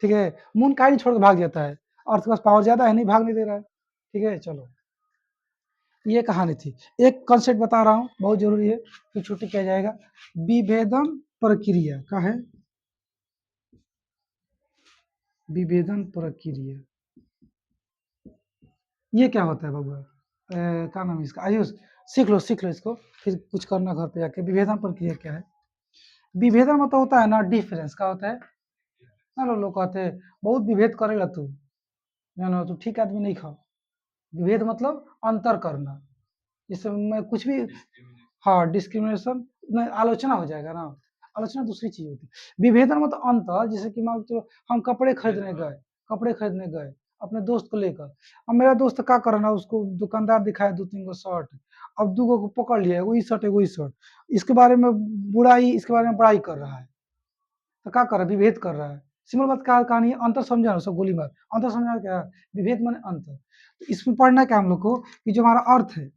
ठीक है। मून का नहीं छोड़ के भाग जाता है, और उसके पास पावर ज्यादा है, नहीं भाग नहीं दे रहा है, ठीक है। चलो, ये कहानी थी। एक कॉन्सेप्ट बता रहा हूँ, बहुत जरूरी है, फिर छुट्टी किया जाएगा। विभेदन प्रक्रिया का है, विभेदन प्रक्रिया, ये क्या होता है बबुआ? क्या नाम है इसका? आयुष, सीख लो सीख लो इसको, फिर कुछ करना घर पे जाके। विभेदन प्रक्रिया क्या है? विभेदन मतलब होता है ना डिफरेंस, क्या होता है? ना लोग कहते हैं बहुत विभेद करेला तू, ना तू ठीक आदमी नहीं खा। विभेद मतलब अंतर करना, जैसे मैं कुछ भी, डिस्क्रिमिनेशन। हाँ डिस्क्रिमिनेशन में आलोचना हो जाएगा ना, आलोचना दूसरी चीज होती है। विभेदन मतलब अंतर, जैसे कि मान लो चलो हम कपड़े खरीदने गए अपने दोस्त को लेकर। अब मेरा दोस्त क्या कर रहा है, उसको दुकानदार दिखाया 2-3 गो शर्ट, अब 2 गो को पकड़ लिया, वही शर्ट है वही शर्ट, इसके बारे में बुराई, इसके बारे में बड़ाई कर रहा है, तो क्या कर रहा है, विभेद कर रहा है। सिंपल बात क्या कहानी है, अंतर समझा ना, सब गोली मार, अंतर समझा क्या है, विभेद माने अंतर। तो इसमें पढ़ना क्या हम लोग को, कि जो हमारा अर्थ है,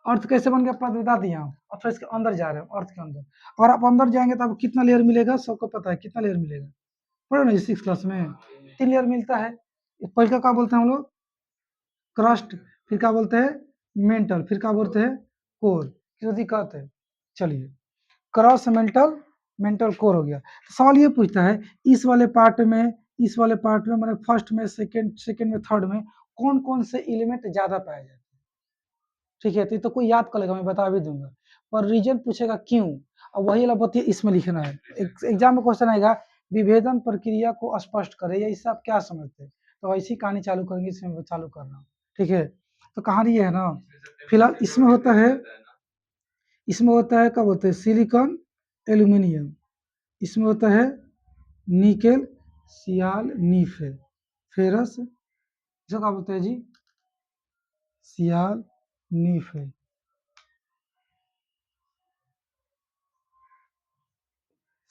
अर्थ कैसे बन गया पद बता दिया हम, अब थोड़ा इसके अंदर जा रहे हैं, अर्थ के अंदर। अगर आप अंदर जाएंगे तो आपको कितना लेयर मिलेगा, सबको पता है कितना लेयर मिलेगा, पढ़ो ना 6 क्लास में, 3 लेयर मिलता है। पहले का क्या बोलते हैं हम लोग, क्रस्ट, फिर क्या बोलते हैं मेंटल, फिर क्या बोलते हैं कोर। क्यों दिक्कत है, चलिए क्रॉस मेंटल, मेंटल कोर हो गया। तो सवाल ये पूछता है इस वाले पार्ट में, इस वाले पार्ट में मैंने फर्स्ट में, सेकंड में, थर्ड में कौन कौन से एलिमेंट ज्यादा पाए जाते हैं। ठीक है, तो ये तो कोई याद कर लेगा, मैं बता भी दूंगा, पर रीजन पूछेगा क्यों, अब वही वाला बतिया इसमें लिखना है। एग्जाम में क्वेश्चन आएगा विभेदन प्रक्रिया को स्पष्ट करे, या इससे आप क्या समझते हैं, तो ऐसी कहानी चालू करेंगे, इसमें मैं चालू कर रहा हूँ। ठीक है, तो कहानी ये है ना, फिलहाल इसमें होता है, इसमें होता है, क्या बोलते हैं सिलिकॉन एल्यूमिनियम, इसमें होता है निकेल सियाल नीफ है, फेरस, इसको क्या बोलते हैं जी, सियाल नीफ है,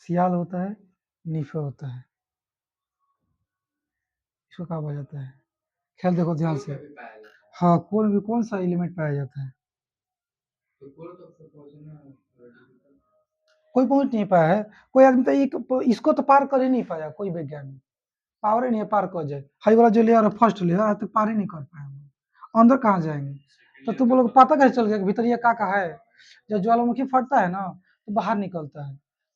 सियाल होता है, नीफे होता है, इसको कहा बोला जाता है, ख्याल देखो ध्यान से। हाँ कोल में कौन सा एलिमेंट पाया जाता है, कोई पहुंच नहीं पाया है, कोई आदमी तो इसको तो पार कर ही नहीं पाया, कोई वैज्ञानिक पावर ही नहीं है पार कर जाए, हाई वाला जो लेयर है फर्स्ट लेयर आज तक पार ही नहीं कर पाए हम लोग। अंदर कहाँ जाएंगे, तो तुम लोग पता कैसे चल गया कि भीतर ये का है, जब ज्वालामुखी फटता है ना तो बाहर निकलता है,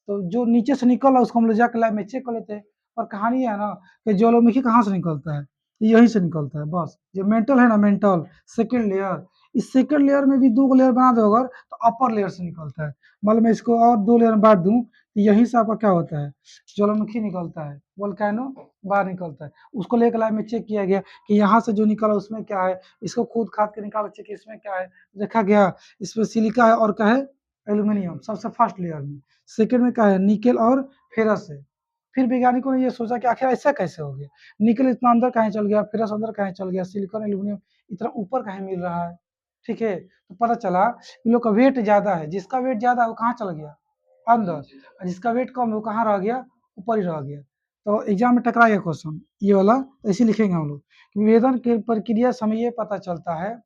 तो जो नीचे से निकल रहा है उसको हम लोग जाकर लैब में चेक कर लेते हैं। और कहानी है ना कि ज्वालामुखी कहाँ से निकलता है, यहीं से निकलता है बस। जो मेंटल है ना, मेंटल सेकेंड लेयर, इस सेकेंड लेयर में भी 2 लेयर बना दो अगर, तो अपर लेयर से निकलता है। मतलब मैं इसको और 2 लेयर में बांट दूं, तो यहीं से आपका क्या होता है, ज्वालामुखी निकलता है, वोल्केनो बाहर निकलता है। उसको लेकर लैब में चेक किया गया कि यहाँ से जो निकला उसमें क्या है, इसको खुद खाद के निकाल चेक इसमें क्या है, देखा गया इसमें सिलिका है और क्या है एल्यूमिनियम, सबसे फर्स्ट लेयर में। सेकेंड में क्या है निकेल और फेरस है। फिर वैज्ञानिकों ने ये सोचा कि आखिर ऐसा कैसे हो गया, निकेल इतना अंदर कहीं चल गया, फेरस अंदर कहीं चल गया, सिलिकॉन एल्यूमिनियम इतना ऊपर कहीं मिल रहा है। ठीक है, तो पता चला इन लोग का वेट ज्यादा है, जिसका वेट ज्यादा है वो कहाँ चल गया अंदर, और जिसका वेट कम है वो कहाँ रह गया, ऊपर ही रह गया। तो एग्जाम में टकरा गया क्वेश्चन ये वाला, तो इसी लिखेंगे हम लोग। विभेदन की प्रक्रिया से हमें ये पता चलता है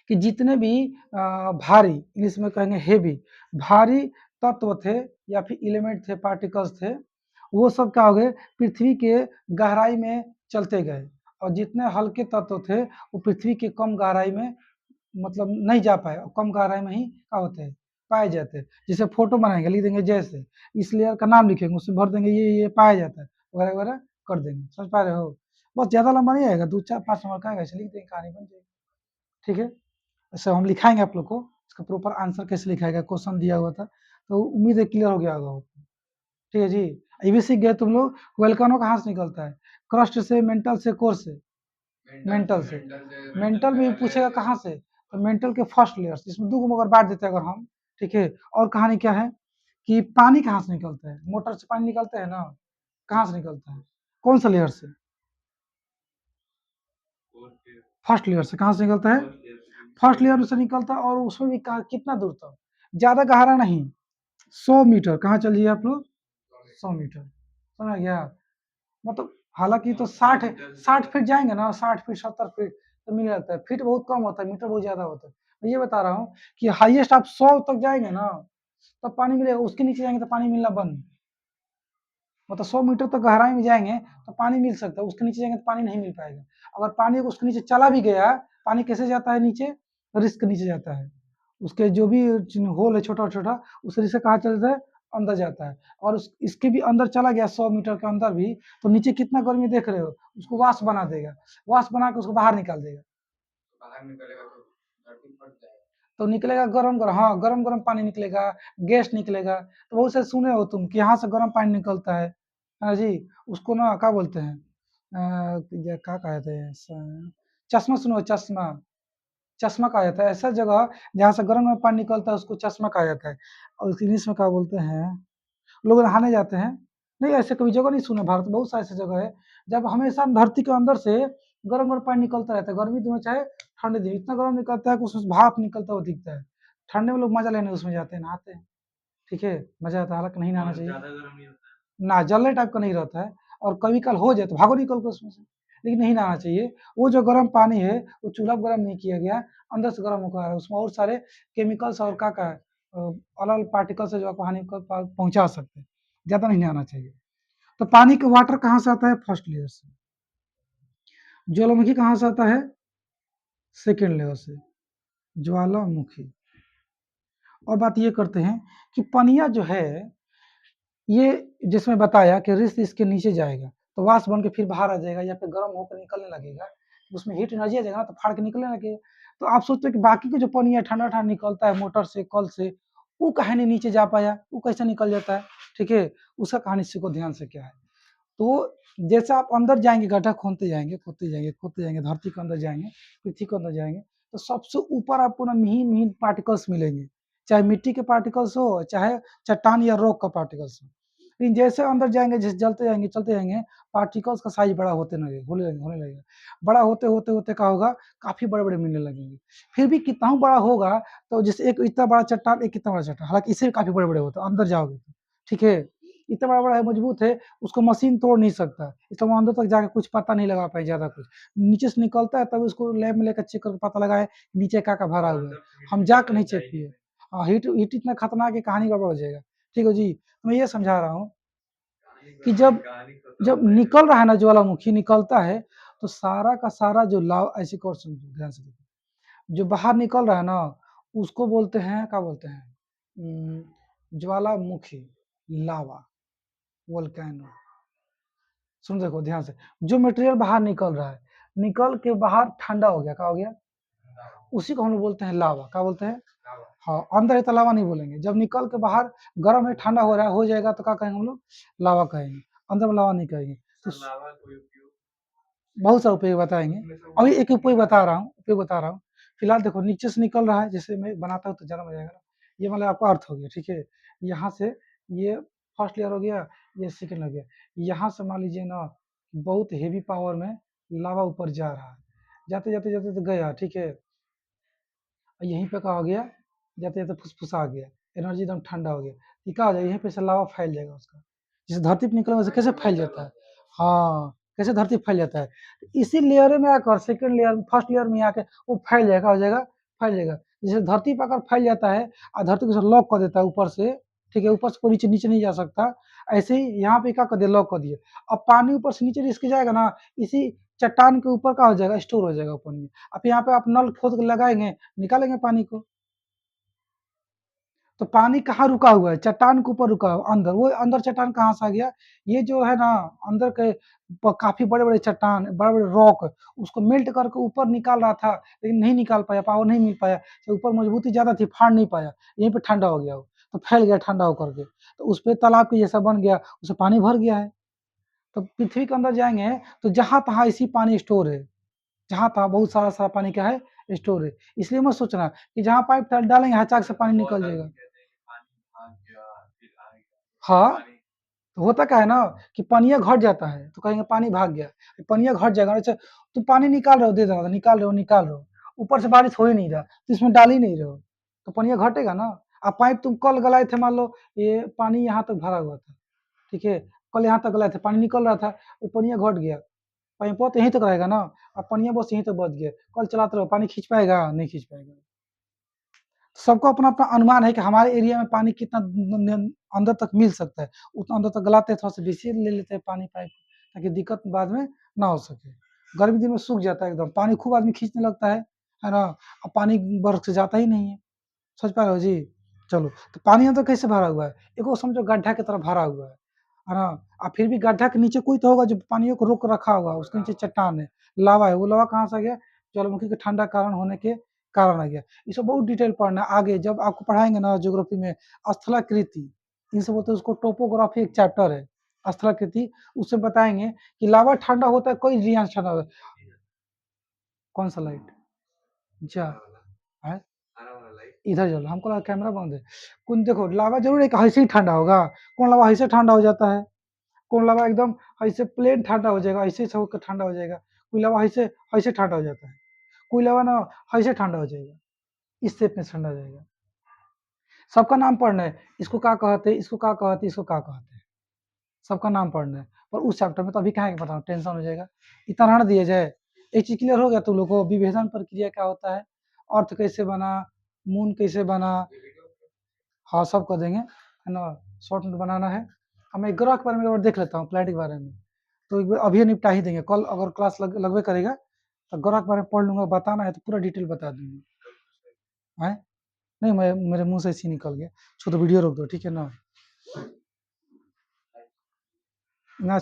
कि जितने भी भारी, इंग्लिश में कहेंगे हेवी, भारी तत्व थे या फिर एलिमेंट थे, पार्टिकल्स थे, वो सब क्या हो गए, पृथ्वी के गहराई में चलते गए। और जितने हल्के तत्व थे वो पृथ्वी के कम गहराई में मतलब नहीं जा पाए, और कम गहराई में ही क्या होते हैं पाए जाते हैं। जैसे फोटो बनाएंगे लिख देंगे जैसे, इस लेयर का नाम लिखेंगे उसमें भर देंगे ये पाया जाता है, वगैरह वगैरह कर देंगे, समझ पा रहे हो। बस ज्यादा लंबा नहीं आएगा, 2 4 5 नंबर का आएगा, ऐसे लिख देंगे कहानी बन जाएगी। ठीक है, ऐसे हम लिखाएंगे आप लोग को, इसका प्रॉपर आंसर कैसे लिखाएगा, क्वेश्चन दिया हुआ था, तो उम्मीद है क्लियर हो गया होगा। ठीक है जी, ये भी सीख गए तुम लोग। वोल्केनो कहाँ से निकलता है, क्रस्ट से, मेंटल से, कोर से, मेंटल से। मेंटल में भी पूछेगा कहाँ से, तो मेंटल के फर्स्ट लेयर से, इसमें 2 को अगर बांट देते हैं अगर हम। ठीक है, और कहानी क्या है कि पानी कहाँ से निकलता है, मोटर से पानी निकलता है ना, कहाँ से निकलता है, कौन सा लेयर से, फर्स्ट लेयर से। कहाँ से निकलता है, फर्स्ट लेयर से निकलता है, और उसमें भी कितना दूर तक, ज्यादा गहरा नहीं, 100 मीटर। कहाँ चलिए आप लोग, 100 मीटर, समझ गया। मतलब हालांकि तो 60 फीट जाएंगे ना, 60 फीट 70 फीट तो मिल जाता है, फीट बहुत कम होता है, मीटर बहुत ज्यादा होता है। मैं ये बता रहा हूँ कि हाईएस्ट आप 100 तक जाएंगे ना तब पानी मिलेगा, उसके नीचे जाएंगे तो पानी मिलना बंद। मतलब 100 मीटर तक गहराई में जाएंगे तो पानी मिल सकता है, उसके नीचे जाएंगे तो पानी नहीं मिल पाएगा। अगर पानी उसके नीचे चला भी गया, पानी कैसे जाता है नीचे, रिस्क नीचे जाता है, उसके जो भी होल है छोटा छोटा, उस रिस्क कहाँ चलता है, अंदर जाता है। और इसके भी अंदर चला गया 100 मीटर के अंदर भी, तो नीचे कितना गर्मी देख रहे हो, उसको वाष्प बना देगा, वाष्प बना के उसको बाहर निकाल देगा, बाहर निकलेगा तो धरती फट जाएगा, तो निकलेगा गरम गरम, हाँ गरम गरम पानी निकलेगा, गैस निकलेगा। तो बहुत से सुने हो तुम कि यहाँ से गर्म पानी निकलता है, हाँ जी, उसको ना क्या बोलते हैं, ये क्या कहते हैं, चश्मा, सुनो चश्मा, चश्मा कहा जाता है ऐसा जगह जहाँ से गर्म में पानी निकलता है, उसको चश्मा कहा जाता है। और उसकी इंग्लिश में क्या बोलते हैं, लोग नहाने जाते हैं, नहीं ऐसे कभी जगह नहीं सुने, भारत में बहुत सारी ऐसी जगह है जब हमेशा धरती के अंदर से गर्म गर्म पानी निकलता रहता है, गर्मी दिन में चाहे ठंडे दिन, इतना गर्म निकलता है कि उसमें भाप निकलता हुआ दिखता है। ठंडे में लोग मजा लेने उसमें जाते हैं, नहाते हैं, ठीक है, मजा आता है, हालांकि नहीं नहाना और चाहिए, ज्यादा गर्म नहीं होता ना जलने टाइप का नहीं रहता है, और कभी कल हो जाए तो भागो निकल के उसमें से, लेकिन नहीं नहाना चाहिए। वो जो गर्म पानी है वो चूल्हा पर गर्म नहीं किया गया, अंदर से गर्म होकर आ रहा है, उसमें और सारे केमिकल्स और का अलग अलग पार्टिकल्स है जो आपको हानि को पहुंचा सकते हैं, ज्यादा नहीं नहाना चाहिए। तो पानी के वाटर कहाँ से आता है, फर्स्ट लेयर से। ज्वालामुखी कहाँ से आता है, सेकेंड लेयर से, ज्वालामुखी। और बात ये करते हैं कि पनिया जो है, ये जिसमें बताया कि रिस इसके नीचे जाएगा तो वाष्प बन के फिर बाहर आ जाएगा, या फिर गर्म होकर निकलने लगेगा, उसमें हीट एनर्जी आ जाएगा ना, तो फाड़ के निकलने लगेगा। तो आप सोचते हो कि बाकी के जो पानी है ठंडा ठंडा निकलता है मोटर से, कल से, वो कहानी नीचे जा पाया, वो कैसे निकल जाता है, ठीक है, उसका कहानी सीखो ध्यान से क्या है। तो जैसे आप अंदर जाएंगे, गड्ढा खोदते जाएंगे, खोदते जाएंगे, खोदते जाएंगे, धरती के अंदर जाएंगे, पृथ्वी के अंदर जाएंगे, तो सबसे ऊपर आपको ना महीन महीन पार्टिकल्स मिलेंगे, चाहे मिट्टी के पार्टिकल्स हो, चाहे चट्टान या रॉक का पार्टिकल्स हो। लेकिन जैसे अंदर जाएंगे, जैसे जलते जाएंगे, चलते जाएंगे, पार्टिकल्स का साइज बड़ा होते लगेगा, होने लगेगा, बड़ा होते होते होते क्या होगा, काफी बड़े बड़े मिलने लगेंगे। फिर भी कितना बड़ा होगा, तो जैसे एक इतना बड़ा चट्टान, एक कितना बड़ा चट्टान, हालांकि इससे भी काफी बड़े बड़े होते हैं अंदर जाओगे तो, ठीक है, इतना बड़ा बड़ा है, मजबूत है, उसको मशीन तोड़ नहीं सकता, इसलिए वो अंदर तक जाकर कुछ पता नहीं लगा पाए ज्यादा कुछ, नीचे से निकलता है तब उसको लैब में लेकर चेक करके पता लगाए नीचे का भरा और हुआ है। अंदर तो हम हीट जाकर ज्यादा नहीं जा चेक ही नहीं किए। पाएगी। हाँ, हीट हीट इतना खतरनाक है, कहानी गड़बड़ हो जाएगा, ठीक है जी। तो मैं ये समझा रहा हूँ कहानी कि बन गई, जब कहानी खत्म जब हो रही है। निकल रहा है ना, ज्वालामुखी निकलता है, तो सारा का सारा जो लाव, ऐसे कौन समझो ध्यान से देखो, जो बाहर निकल रहा है ना, उसको बोलते हैं, क्या बोलते हैं, ज्वालामुखी, लावा, वोल्केनो। सुन देखो ध्यान से, जो मटेरियल बाहर निकल रहा है, निकल के बाहर ठंडा हो गया, क्या हो गया, उसी को हम लोग बोलते हैं लावा, क्या बोलते हैं, हाँ, अंदर है तो लावा नहीं बोलेंगे, जब निकल के बाहर गर्म है, ठंडा हो रहा है, हो जाएगा तो क्या कहेंगे हम लोग, लावा कहेंगे, अंदर में लावा नहीं कहेंगे। तो सर लावा कोई उपयोग बहुत सारे उपयोग बताएंगे, उसमें से अभी वो एक उपयोग निकालने बता के रहा हूँ, उपयोग बता रहा हूँ। फिलहाल देखो नीचे से निकल रहा है, जैसे मैं बनाता हूँ तो ज्यादा मजा आएगा ना, ये मतलब आपका अर्थ हो गया, ठीक है, यहाँ से ये फर्स्ट लेयर हो गया, ये सेकेंड हो गया, यहाँ से मान लीजिए ना, बहुत हेवी पावर में लावा ऊपर जा रहा है, जाते जाते जाते तो गया, ठीक है, यहीं पे क्या हो गया, जाते जाते फुसफुसा गया, एनर्जी एकदम ठंडा हो गया, ये क्या हो जाएगा, यहीं पे से लावा फैल जाएगा उसका, जैसे धरती पे निकला वैसे कैसे फैल जाता है, हाँ, कैसे धरती फैल जाता है, तो इसी लेयर में आकर सेकंड लेयर, फर्स्ट लेयर में आके वो फैल जाएगा, हो जाएगा, फैल जाएगा, जैसे धरती पर अगर फैल जाता है और धरती को से लॉक कर देता है ऊपर से, ठीक है, ऊपर से कोई नीचे नीचे नहीं जा सकता, ऐसे ही यहाँ पे क्या कर दिया, लॉक कर दिया, अब पानी ऊपर से नीचे रिसक जाएगा ना, इसी चट्टान के ऊपर का हो जाएगा, स्टोर हो जाएगा पानी। अब यहाँ पे आप नल खोद के लगाएंगे, निकालेंगे पानी को, तो पानी कहाँ रुका हुआ है, चट्टान के ऊपर रुका हुआ अंदर, वो अंदर चट्टान कहाँ से आ गया, ये जो है ना, अंदर के काफी बड़े बड़े चट्टान, बड़े बड़े रॉक, उसको मेल्ट करके ऊपर निकाल रहा था, लेकिन नहीं निकाल पाया, पावर नहीं मिल पाया, तो ऊपर मजबूती ज्यादा थी, फाड़ नहीं पाया, यहीं पे ठंडा हो गया वो, तो फैल गया ठंडा होकर के, तो उस पर तालाब के जैसा बन गया, उससे पानी भर गया है। तो पृथ्वी के अंदर जाएंगे तो जहां तहां इसी पानी स्टोर है, जहाँ तहाँ बहुत सारा सारा पानी क्या है, स्टोर है, इसलिए मत सोचना कि जहाँ पाइप डालेंगे हचाक से पानी बहुत निकल आदमी जाएगा। कहते हैं कि पानी भाग गया, फिर आ गया, हाँ, पानी तो होता क्या है ना, कि पनिया घट जाता है तो कहेंगे पानी भाग गया, पनिया घट जाएगा, अच्छा तुम पानी निकाल रहे हो, दे रहा निकाल रहे हो, निकाल रहे हो, ऊपर से बारिश हो ही नहीं रहा, तो इसमें डाल ही नहीं रहे हो, तो पनिया घटेगा ना। अब पाइप तुम कल गलाए थे, मान लो ये पानी यहाँ तक भरा हुआ था, ठीक है, कल यहाँ तक गलाए थे, पानी निकल रहा था, वो पनिया घट गया, पाइपो तो यहीं तक रहेगा ना, अब पनिया बस यहीं तक बच गया, कल चलाते रहो, पानी खींच पाएगा, नहीं खींच पाएगा। सबको अपना अपना अनुमान है कि हमारे एरिया में पानी कितना अंदर तक मिल सकता है, उतना अंदर तक गलाते हैं, थोड़ा सा बेसी ले लेते हैं पानी पाइप, ताकि दिक्कत बाद में ना हो सके। गर्मी दिन में सूख जाता है एकदम, पानी खूब आदमी खींचने लगता है ना, अब पानी बर्फ से जाता ही नहीं है, समझ पा रहे हो जी। चलो, तो पानी अंदर कैसे भरा हुआ है, एक वो समझो गड्ढा की तरह भरा हुआ है ना, अब फिर भी गड्ढा के नीचे कोई तो होगा जो पानियों को रोक रखा होगा, उसके नीचे चट्टान है, लावा है, वो लावा कहाँ से आ गया, ज्वालामुखी के ठंडा कारण होने के कारण आ गया। इसको बहुत डिटेल पढ़ना है, आगे जब आपको पढ़ाएंगे ना ज्योग्राफी में, स्थलाकृति, इनसे बोलते हैं, उसको टोपोग्राफी एक चैप्टर है, स्थलाकृति, उससे बताएंगे कि लावा ठंडा होता है, कोई रियांश ठंडा होता है। कौन सा लाइट? जा है हरा वाला लाइट इधर चलो, हमको लगा कैमरा बंद है। कौन देखो, लावा जरूर एक ऐसे ही ठंडा होगा, कौन लावा ऐसे ठंडा हो जाता है, कौन लावा एकदम ऐसे प्लेन ठंडा हो जाएगा, ऐसे से होकर ठंडा हो जाएगा, कोई लावा ऐसे ऐसे ठंडा हो जाता है, कोई लावा ना ऐसे ठंडा हो जाएगा, इस शेप में ठंडा हो जाएगा। सबका नाम पढ़ना है, इसको क्या कहते हैं, इसको क्या कहते हैं, इसको क्या कहते हैं, सबका नाम पढ़ना है। पर उस चैप्टर में तो अभी कहाँ बताऊँ, टेंशन हो जाएगा, इतना रहने दिया जाए। एक चीज क्लियर हो गया तुम लोग को, विभेदन प्रक्रिया क्या होता है, अर्थ कैसे बना, मून कैसे बना, ये वीडियो हाँ सब कर देंगे, है ना। शॉर्ट नोट बनाना है, हम एक ग्रह के बारे में और देख लेता हूँ, प्लैनेट के बारे में, तो एक बार अभी निपटा ही देंगे। कल अगर क्लास लगभग करेगा तो ग्रह के बारे में पढ़ लूंगा, बताना है तो पूरा डिटेल बता दूंगा। है नहीं, मैं मेरे मुंह से ऐसे ही निकल गया, छो तो वीडियो रोक दो, ठीक है ना। ना